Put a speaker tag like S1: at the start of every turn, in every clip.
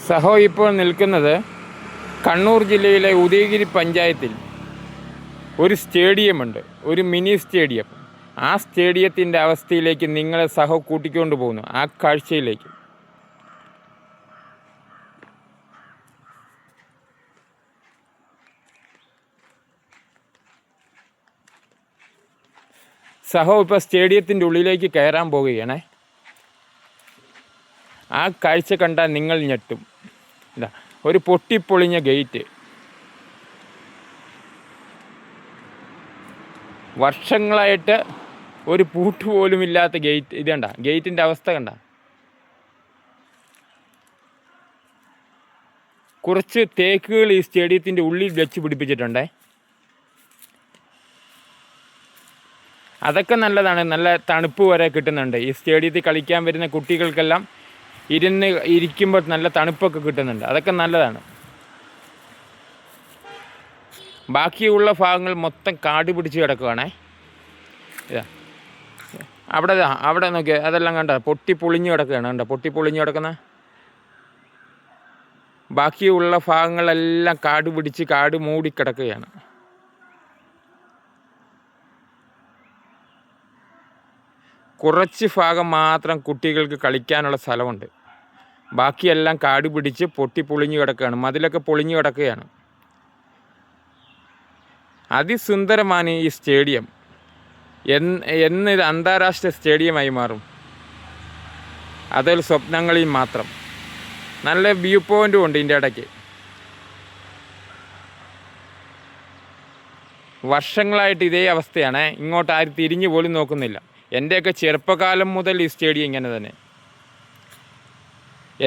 S1: സഹോ ഇപ്പോൾ നിൽക്കുന്നത് കണ്ണൂർ ജില്ലയിലെ ഉദയഗിരി പഞ്ചായത്തിൽ ഒരു സ്റ്റേഡിയമുണ്ട്, ഒരു മിനി സ്റ്റേഡിയം. ആ സ്റ്റേഡിയത്തിൻ്റെ അവസ്ഥയിലേക്ക് നിങ്ങളെ സഹോ കൂട്ടിക്കൊണ്ട് പോകുന്നു, ആ കാഴ്ചയിലേക്ക്. സഹോ ഇപ്പോൾ സ്റ്റേഡിയത്തിൻ്റെ ഉള്ളിലേക്ക് കയറാൻ പോവുകയാണേ. ആ കാഴ്ച കണ്ടാൽ നിങ്ങൾ ഞെട്ടും. ഇതാ ഒരു പൊട്ടിപ്പൊളിഞ്ഞ ഗേറ്റ്, വർഷങ്ങളായിട്ട് ഒരു പൂട്ട് പോലും ഇല്ലാത്ത ഗേറ്റ്. ഇത് കണ്ട ഗേറ്റിൻ്റെ അവസ്ഥ കണ്ട. കുറച്ച് തേക്കുകൾ ഈ സ്റ്റേഡിയത്തിൻ്റെ ഉള്ളിൽ വെച്ച് പിടിപ്പിച്ചിട്ടുണ്ടേ. അതൊക്കെ നല്ലതാണ്, നല്ല തണുപ്പ് വരെ കിട്ടുന്നുണ്ട്. ഈ സ്റ്റേഡിയത്തിൽ കളിക്കാൻ വരുന്ന കുട്ടികൾക്കെല്ലാം ഇരിക്കുമ്പോൾ നല്ല തണുപ്പൊക്കെ കിട്ടുന്നുണ്ട്, അതൊക്കെ നല്ലതാണ്. ബാക്കിയുള്ള ഭാഗങ്ങൾ മൊത്തം കാട് പിടിച്ച് കിടക്കുകയാണേ. ഇതാ അവിടെ നോക്കിയാൽ അതെല്ലാം കണ്ട പൊട്ടിപ്പൊളിഞ്ഞ് കിടക്കുകയാണ്. കണ്ട പൊട്ടിപ്പൊളിഞ്ഞ് കിടക്കുന്ന ബാക്കിയുള്ള ഭാഗങ്ങളെല്ലാം കാട് പിടിച്ച് കാട് മൂടിക്കിടക്കുകയാണ്. കുറച്ച് ഭാഗം മാത്രം കുട്ടികൾക്ക് കളിക്കാനുള്ള സ്ഥലമുണ്ട്, ബാക്കിയെല്ലാം കാട് പിടിച്ച് പൊട്ടിപ്പൊളിഞ്ഞ് കിടക്കുകയാണ്. മതിലൊക്കെ പൊളിഞ്ഞ് കിടക്കുകയാണ്. അതിസുന്ദരമാണ് ഈ സ്റ്റേഡിയം. എന്ന് ഇത് അന്താരാഷ്ട്ര സ്റ്റേഡിയമായി മാറും, അതൊരു സ്വപ്നങ്ങളിൽ മാത്രം. നല്ല വ്യൂ പോയിൻറ്റും ഉണ്ട് ഇതിൻ്റെ ഇടയ്ക്ക്. വർഷങ്ങളായിട്ട് ഇതേ അവസ്ഥയാണ്, ഇങ്ങോട്ട് ആരും തിരിഞ്ഞു പോലും നോക്കുന്നില്ല. എൻ്റെയൊക്കെ ചെറുപ്പകാലം മുതൽ ഈ സ്റ്റേഡിയം ഇങ്ങനെ തന്നെ.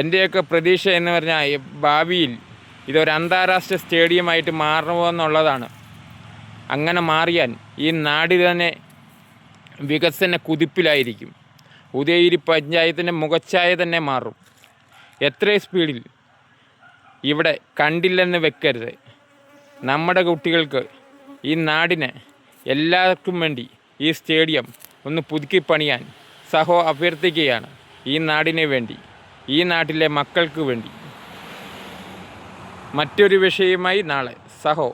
S1: എൻ്റെയൊക്കെ പ്രതീക്ഷ എന്ന് പറഞ്ഞാൽ ഭാവിയിൽ ഇതൊരു അന്താരാഷ്ട്ര സ്റ്റേഡിയമായിട്ട് മാറണമെന്നുള്ളതാണ്. അങ്ങനെ മാറിയാൽ ഈ നാട് തന്നെ വികസന കുതിപ്പിലായിരിക്കും. ഉദയഗിരി പഞ്ചായത്തിൻ്റെ മുഖച്ഛായ തന്നെ മാറും. എത്രയും സ്പീഡിൽ ഇവിടെ കണ്ടില്ലെന്ന് വെക്കരുത്. നമ്മുടെ കുട്ടികൾക്ക്, ഈ നാടിന്, എല്ലാവർക്കും വേണ്ടി ഈ സ്റ്റേഡിയം ഒന്ന് പുതുക്കി പണിയാൻ സഹോ അഭ്യർത്ഥിക്കുകയാണ്. ഈ നാടിന് വേണ്ടി, ഈ നാട്ടിലെ മക്കൾക്ക് വേണ്ടി. മറ്റൊരു വിഷയമായി നാളെ. സഹോ.